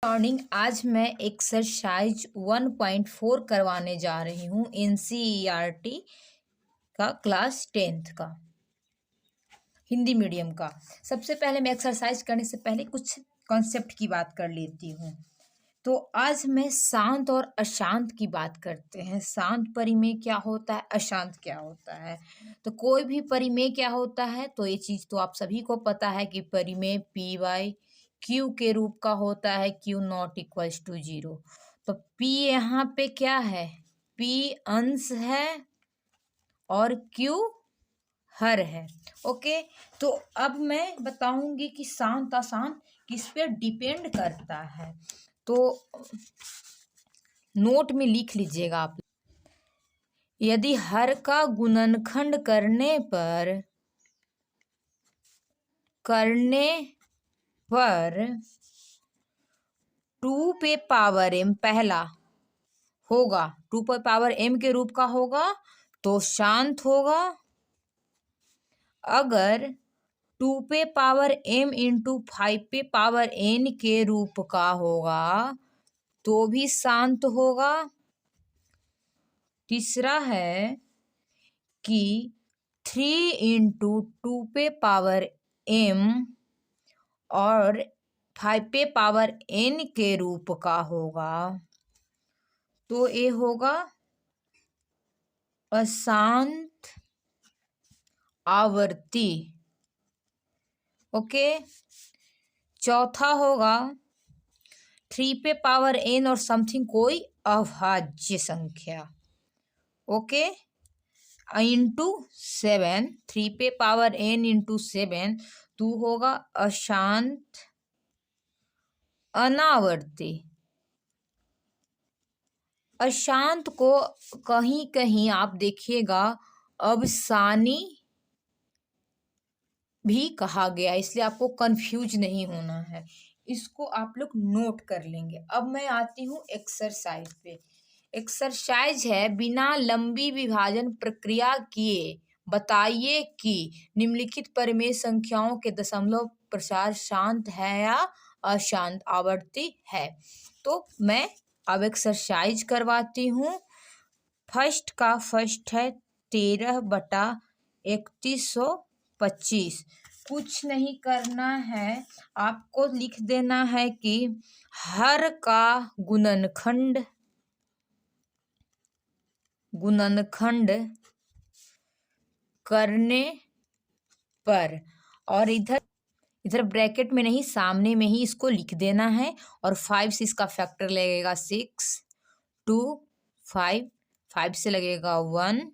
Morning. आज मैं exercise 1.4 करवाने जा रही हूँ एनसीईआरटी का क्लास 10th का हिंदी मीडियम का। सबसे पहले मैं एक्सरसाइज करने से पहले कुछ कॉन्सेप्ट की बात कर लेती हूँ। तो आज मैं शांत और अशांत की बात करते हैं। शांत परिमेय क्या होता है, अशांत क्या होता है। तो कोई भी परिमेय क्या होता है, तो ये चीज़ तो आप सभी को पता है कि परिमेय पी बाई क्यू के रूप का होता है, क्यू नॉट इक्वल्स टू 0। तो पी यहाँ पे क्या है, पी अंश है और क्यू हर है। ओके, तो अब मैं बताऊंगी कि शांत अशांत किस पे डिपेंड करता है। तो नोट में लिख लीजिएगा आप। यदि हर का गुणनखंड करने पर 2 पे पावर m पहला होगा, 2 पे पावर m के रूप का होगा तो शांत होगा। अगर 2 पे पावर m इंटू 5 पे पावर n के रूप का होगा तो भी शांत होगा। तीसरा है कि 3 इंटू 2 पे पावर m और 5 पे पावर n के रूप का होगा तो ये होगा अशांत आवर्ती। ओके, चौथा होगा 3 पे पावर n और समथिंग कोई अभाज्य संख्या। ओके, इंटू 7, 3 पे पावर n इंटू 7 तो होगा अशांत अनावर्ती। अशांत को कहीं कहीं आप देखिएगा अवसानी भी कहा गया, इसलिए आपको कंफ्यूज नहीं होना है, इसको आप लोग नोट कर लेंगे। अब मैं आती हूँ एक्सरसाइज पे। एक्सरसाइज है, बिना लंबी विभाजन प्रक्रिया किए बताइए कि निम्नलिखित परिमेय संख्याओं के दशमलव प्रसार शांत है या अशांत आवर्ती है। तो मैं अब एक्सरसाइज करवाती हूँ। फर्स्ट है 13/3125। कुछ नहीं करना है, आपको लिख देना है कि हर का गुणनखंड करने पर, और इधर ब्रैकेट में नहीं, सामने में ही इसको लिख देना है। और 5 से इसका फैक्टर लगेगा 6, 2, 5, 5 से लगेगा 1,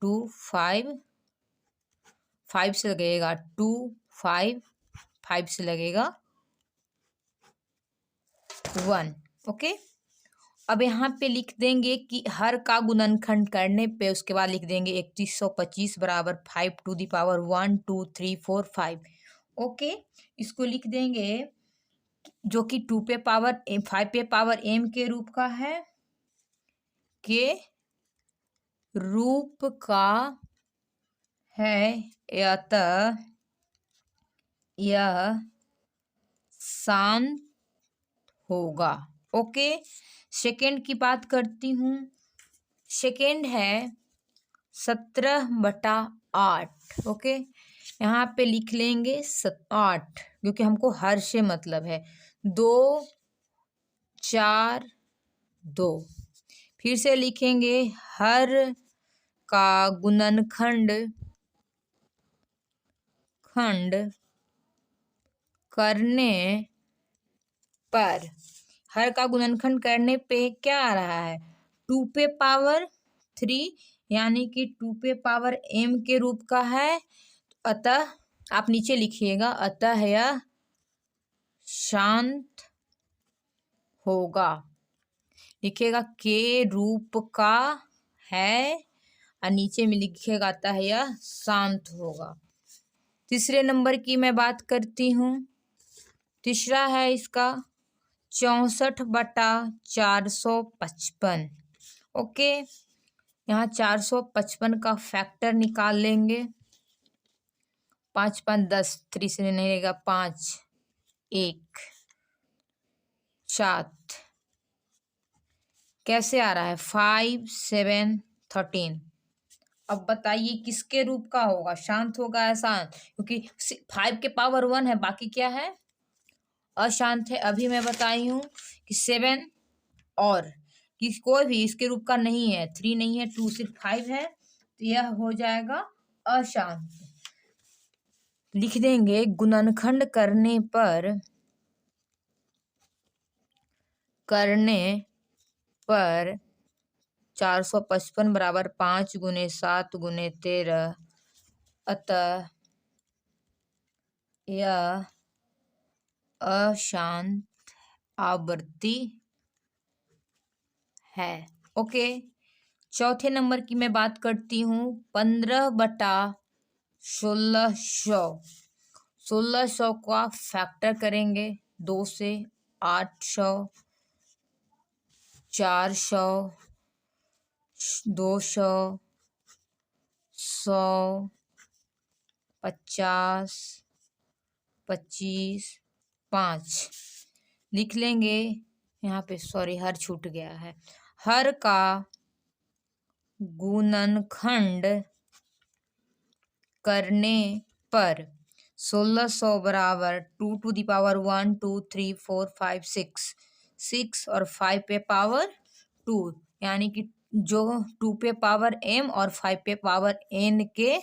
2, 5, 5 से लगेगा 2, 5, 5 से लगेगा 1। ओके, अब यहाँ पे लिख देंगे कि हर का गुणनखंड करने पे, उसके बाद लिख देंगे 3125 बराबर 5 टू दी पावर 1 2 3 4 5। ओके, इसको लिख देंगे जो कि 2 पे पावर 5 पे पावर m के रूप का है, के रूप का है, अतः यह शांत होगा। ओके, सेकेंड की बात करती हूँ। सेकेंड है 17/8। ओके, यहाँ पे लिख लेंगे 8, क्योंकि हमको हर से मतलब है। 2, 4, 2। फिर से लिखेंगे हर का गुणनखंड करने पर, हर का गुणनखंड करने पे क्या आ रहा है, 2 पे पावर 3, यानी कि 2 पे पावर m के रूप का है। अतः आप नीचे लिखिएगा, अतः यह शांत होगा। लिखिएगा के रूप का है और नीचे में लिखिएगा अतः यह शांत होगा। तीसरे नंबर की मैं बात करती हूँ। तीसरा है इसका 64/455। ओके, यहाँ 455 का फैक्टर निकाल लेंगे। 5 5 10, 3 से नहीं रहेगा 5, 1, 7 कैसे आ रहा है? 5 7 13। अब बताइए किसके रूप का होगा? शांत होगा या शांत? क्योंकि 5 के पावर 1 है, बाकी क्या है? अशांत है। अभी मैं बताई हूँ कि 7 और कि कोई भी इसके रूप का नहीं है, 3 नहीं है, 2 सिर्फ 5 है, तो यह हो जाएगा अशांत। लिख देंगे गुणनखंड करने पर 455 बराबर 5 गुने 7 गुने 13, अतः यह अशांत आवृत्ति है। ओके, चौथे नंबर की मैं बात करती हूँ। 15/1600। 1600 का फैक्टर करेंगे 2 से। 800, 400, 200, 100, 50, 25, 5 लिख लेंगे। यहाँ पे सॉरी हर छूट गया है। हर का गुणनखंड करने पर 1600 बराबर 2 टू दी पावर 1 2 3 4 5 6 और 5 पे पावर 2, यानी कि जो 2 पे पावर m और 5 पे पावर n के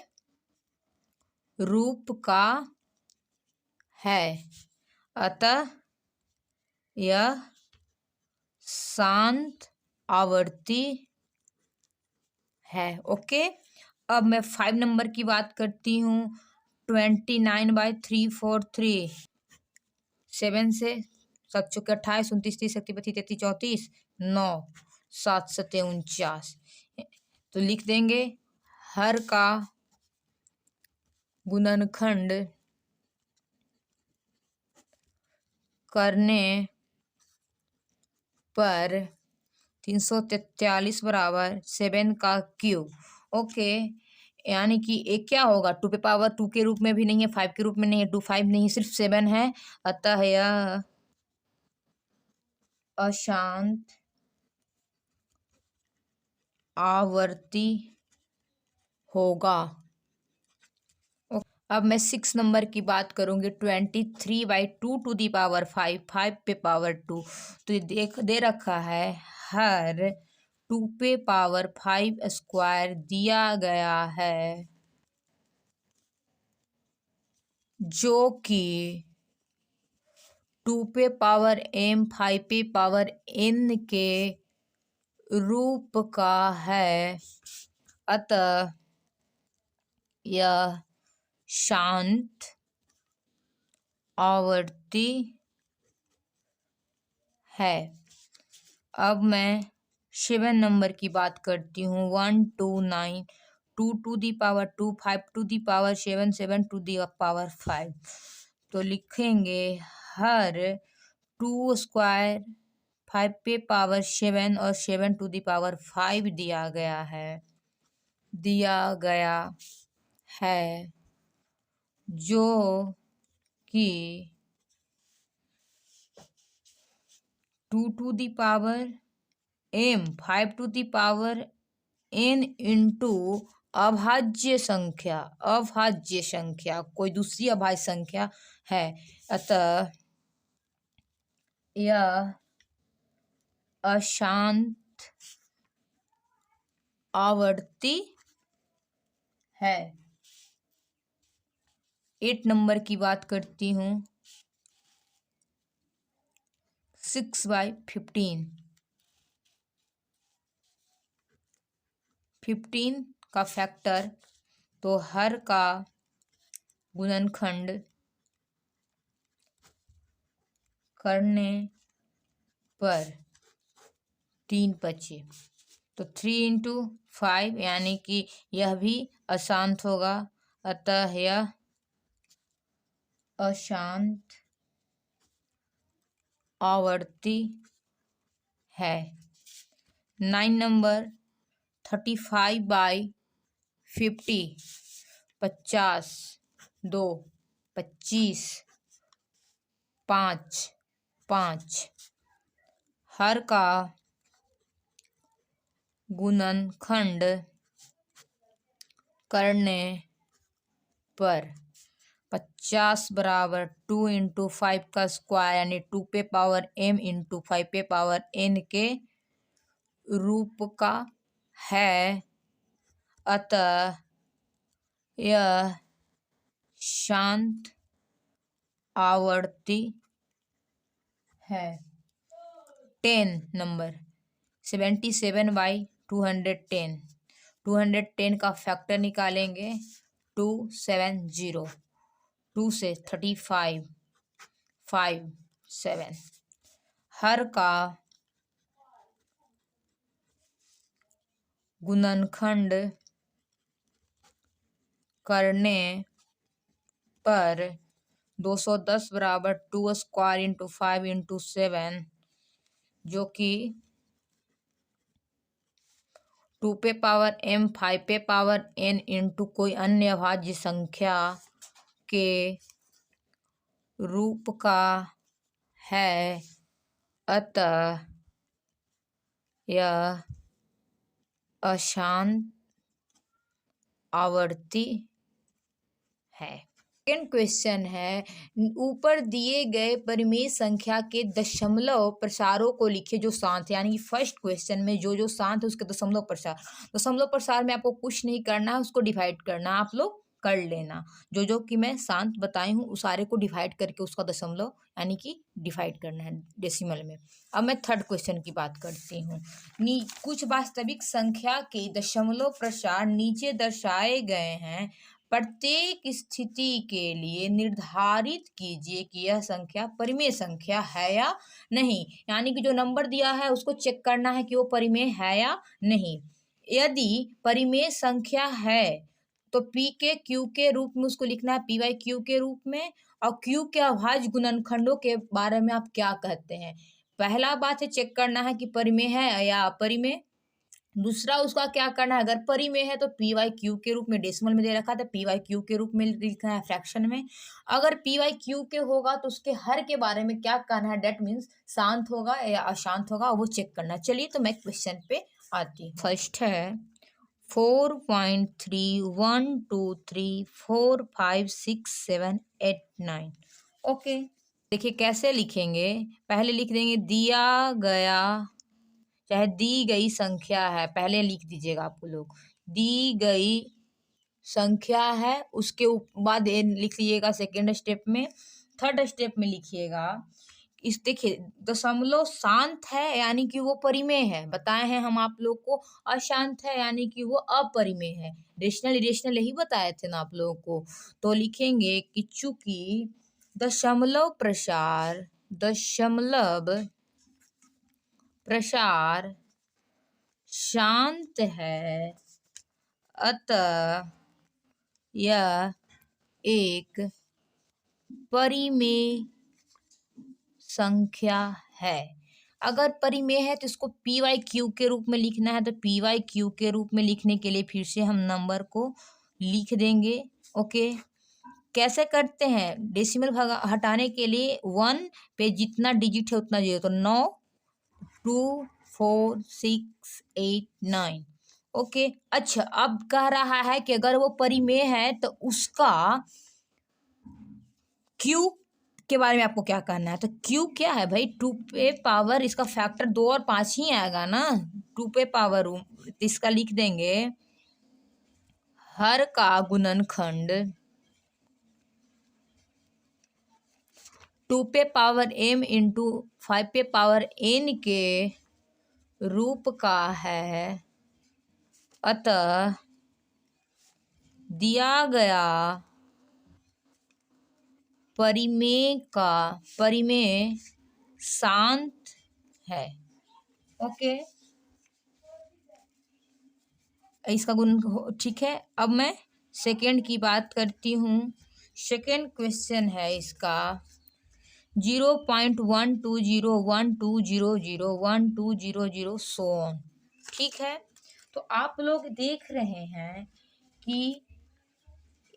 रूप का है, अतः यह शांत आवर्ती है। ओके, अब मैं 5 नंबर की बात करती हूँ। 29/343। 7 से 7 चौके 28, 29 30 31 32 34 9 7 7 49। तो लिख देंगे हर का गुणनखंड करने पर 343 बराबर 7 का क्यूब। ओके, यानी कि एक क्या होगा? 2 पे पावर 2 के रूप में भी नहीं है, 5 के रूप में नहीं है, 2 5 नहीं, सिर्फ 7 है, अतः यह अशांत आवर्ती होगा। अब मैं 6 नंबर की बात करूंगी। 23/2 टू दी पावर 5, 5 पे पावर 2। तो ये दे रखा है हर 2 पे पावर 5 स्क्वायर दिया गया है, जो कि 2 पे पावर m 5 पे पावर n के रूप का है, अतः यह शांत आवर्ती है। अब मैं 7 नंबर की बात करती हूँ। 1 2 9 2 to the power 2 5 to the power 7 7 to the power 5। तो लिखेंगे हर 2 स्क्वायर 5 पे पावर 7 और 7 टू दी पावर 5 दिया गया है, जो कि 2 to the power m 5 to the power n into अभाज्य संख्या कोई दूसरी अभाज्य संख्या है, अतः यह अशांत आवर्ती है। 8 नंबर की बात करती हूँ। 6/15। 15 का फैक्टर, तो हर का गुणनखंड करने पर 3 बचे, तो 3 इंटू 5, यानी कि यह भी अशांत होगा, अतः यह अशांत आवर्ती है। 9 नंबर 35/50। 50 2 25 5 5 हर का गुणनखंड करने पर 50 बराबर 2 × 5 का स्क्वायर यानी 2 पे पावर m × 5 पे पावर n के रूप का है, अतः यह शांत आवर्ती है। 10 नंबर 77/210, 210 का फैक्टर निकालेंगे 270, 2 से 35, 5 7। हर का गुणनखंड करने पर 210 बराबर 2 स्क्वायर × 5 × 7 जो कि 2 पे पावर m 5 पे पावर n इंटू कोई अन्य अभाज्य संख्या के रूप का है, अतः यह अशांत आवर्ती है। सेकेंड क्वेश्चन है, ऊपर दिए गए परिमेय संख्या के दशमलव प्रसारों को लिखे जो शांत, यानी फर्स्ट क्वेश्चन में जो शांत है उसके दशमलव प्रसार में आपको कुछ नहीं करना है, उसको डिवाइड करना, आप लोग कर लेना। जो कि मैं शांत बताई हूँ उस सारे को डिवाइड करके उसका दशमलव यानी कि डिवाइड करना है डेसिमल में। अब मैं थर्ड क्वेश्चन की बात करती हूँ। कुछ वास्तविक संख्या के दशमलव प्रसार नीचे दर्शाए गए हैं। प्रत्येक स्थिति के लिए निर्धारित कीजिए कि यह संख्या परिमेय संख्या है या नहीं, यानी कि जो नंबर दिया है उसको चेक करना है कि वो परिमेय है या नहीं। यदि परिमेय संख्या है तो पी के क्यू के रूप में उसको लिखना है, पी बाई क्यू के रूप में। और क्यू के अभाज्य गुणनखंडों के बारे में आप क्या कहते हैं? पहला बात है चेक करना है कि परिमेय है या अपरिमेय। दूसरा उसका क्या करना है, अगर परिमेय है तो पी वाई क्यू के रूप में, डेसिमल में दे रखा था, पी वाई क्यू के रूप में लिखना है फ्रैक्शन में। अगर पी वाई क्यू के होगा तो उसके हर के बारे में क्या करना है, डेट मीन्स शांत होगा या अशांत होगा, वो चेक करना। चलिए तो मैं क्वेश्चन पे आती हूँ। फर्स्ट है 4.3 1 2 3 4 5 6 7 8 9। ओके, देखिए कैसे लिखेंगे। पहले लिख देंगे दिया गया, चाहे दी गई संख्या है, पहले लिख दीजिएगा आप लोग, दी गई संख्या है, उसके बाद लिख लीजिएगा सेकेंड स्टेप में। थर्ड स्टेप में लिखिएगा इस, देखिए दशमलव शांत है यानी कि वो परिमेय है, बताए हैं हम आप लोग को। अशांत है यानी कि वो अपरिमेय है। रेशनल इरेशनल यही बताए थे ना आप लोगों को। तो लिखेंगे कि चूंकि दशमलव प्रसार शांत है, अतः यह एक परिमेय संख्या है। अगर परिमेय है तो इसको पी वाई क्यू के रूप में लिखना है, तो पी वाई क्यू के रूप में लिखने के लिए फिर से हम नंबर को लिख देंगे। ओके, कैसे करते हैं? डेसिमल हटाने के लिए 1 पे जितना डिजिट है उतना जीरो, तो 9 2 4 6 8 9। ओके, अच्छा अब कह रहा है कि अगर वो परिमेय है तो उसका क्यू के बारे में आपको क्या कहना है। तो क्यू क्या है भाई, 2 पे पावर, इसका फैक्टर 2 और 5 ही आएगा ना, 2 पे पावर। तो इसका लिख देंगे हर का गुणनखंड 2 पे पावर m इंटू 5 पे पावर n के रूप का है, अतः दिया गया परिमेय शांत है। ओके, इसका गुण ठीक है। अब मैं सेकेंड की बात करती हूँ। सेकेंड क्वेश्चन है इसका 0.1201200120 सो ऑन। ठीक है, तो आप लोग देख रहे हैं कि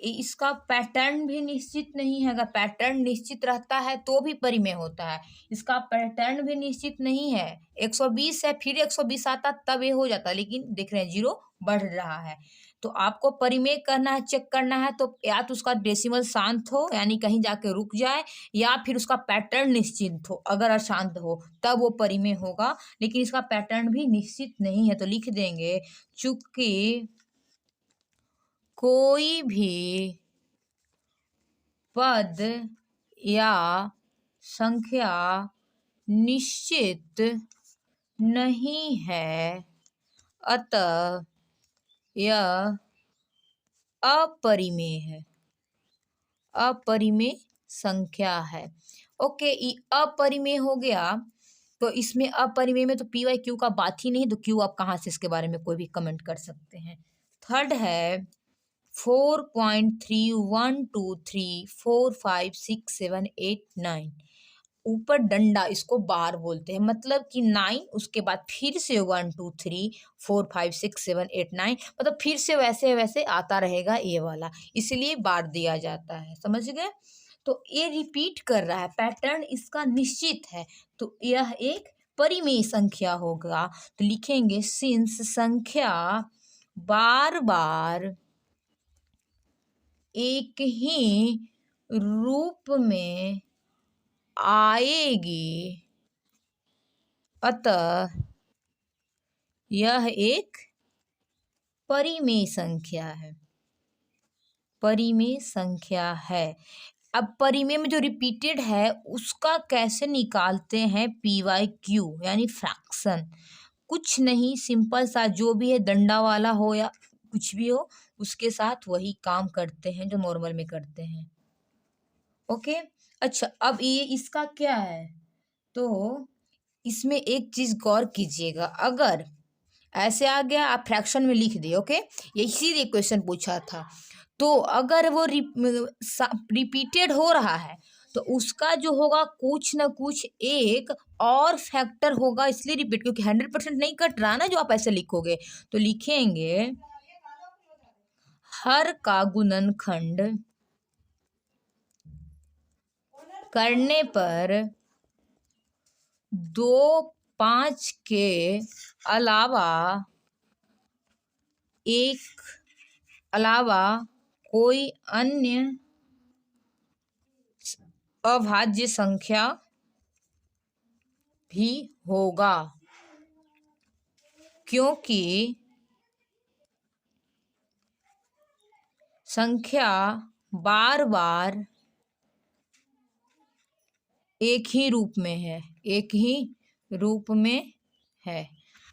इसका पैटर्न भी निश्चित नहीं है। अगर पैटर्न निश्चित रहता है तो भी परिमेय होता है, इसका पैटर्न भी निश्चित नहीं है। 120 है, फिर 120 आता तब ये हो जाता, लेकिन देख रहे हैं 0 बढ़ रहा है। तो आपको परिमेय करना है, चेक करना है, तो या तो उसका डेसिमल शांत हो यानी कहीं जाके रुक जाए, या फिर उसका पैटर्न निश्चित हो। अगर अशांत हो तब वो परिमेय होगा, लेकिन इसका पैटर्न भी निश्चित नहीं है। तो लिख देंगे चूंकि कोई भी पद या संख्या निश्चित नहीं है, अतः यह अपरिमेय है, अपरिमेय संख्या है। ओके, ये अपरिमेय हो गया। तो इसमें अपरिमेय में तो पी वाई क्यू का बात ही नहीं, तो क्यू आप कहाँ से इसके बारे में कोई भी कमेंट कर सकते हैं। थर्ड है 4.3123456789, ऊपर डंडा, इसको बार बोलते हैं, मतलब कि 9 उसके बाद फिर से 1 2 3 4 5 6 7 8 9, मतलब फिर से वैसे वैसे आता रहेगा ये वाला, इसलिए बार दिया जाता है। समझ गए? तो ये रिपीट कर रहा है, पैटर्न इसका निश्चित है, तो यह एक परिमेय संख्या होगा। तो लिखेंगे सिंस संख्या बार बार एक ही रूप में आएगी, अतः यह एक परिमेय संख्या है, परिमेय संख्या है। अब परिमेय में जो रिपीटेड है उसका कैसे निकालते हैं, पी वाई क्यू यानी फ्रैक्शन। कुछ नहीं, सिंपल सा जो भी है, डंडा वाला हो या कुछ भी हो, उसके साथ वही काम करते हैं जो नॉर्मल में करते हैं। ओके, अच्छा अब ये इसका क्या है, तो इसमें एक चीज गौर कीजिएगा, अगर ऐसे आ गया आप फ्रैक्शन में लिख दिए, ओके, ये इसीलिए क्वेश्चन पूछा था। तो अगर वो रिपीटेड हो रहा है तो उसका जो होगा कुछ ना कुछ एक और फैक्टर होगा, इसलिए रिपीट, क्योंकि 100% नहीं कट रहा ना जो आप ऐसे लिखोगे। तो लिखेंगे हर का गुणनखंड करने पर 2 5 के अलावा कोई अन्य अभाज्य संख्या भी होगा, क्योंकि संख्या बार बार एक ही रूप में है, एक ही रूप में है।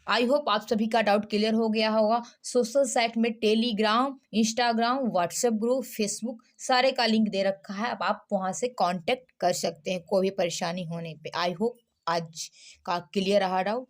आई होप आप सभी का डाउट क्लियर हो गया होगा। सोशल साइट में Telegram, Instagram, WhatsApp group, Facebook सारे का लिंक दे रखा है, अब आप वहां से कांटेक्ट कर सकते हैं कोई भी परेशानी होने पे। आई होप आज का क्लियर रहा डाउट।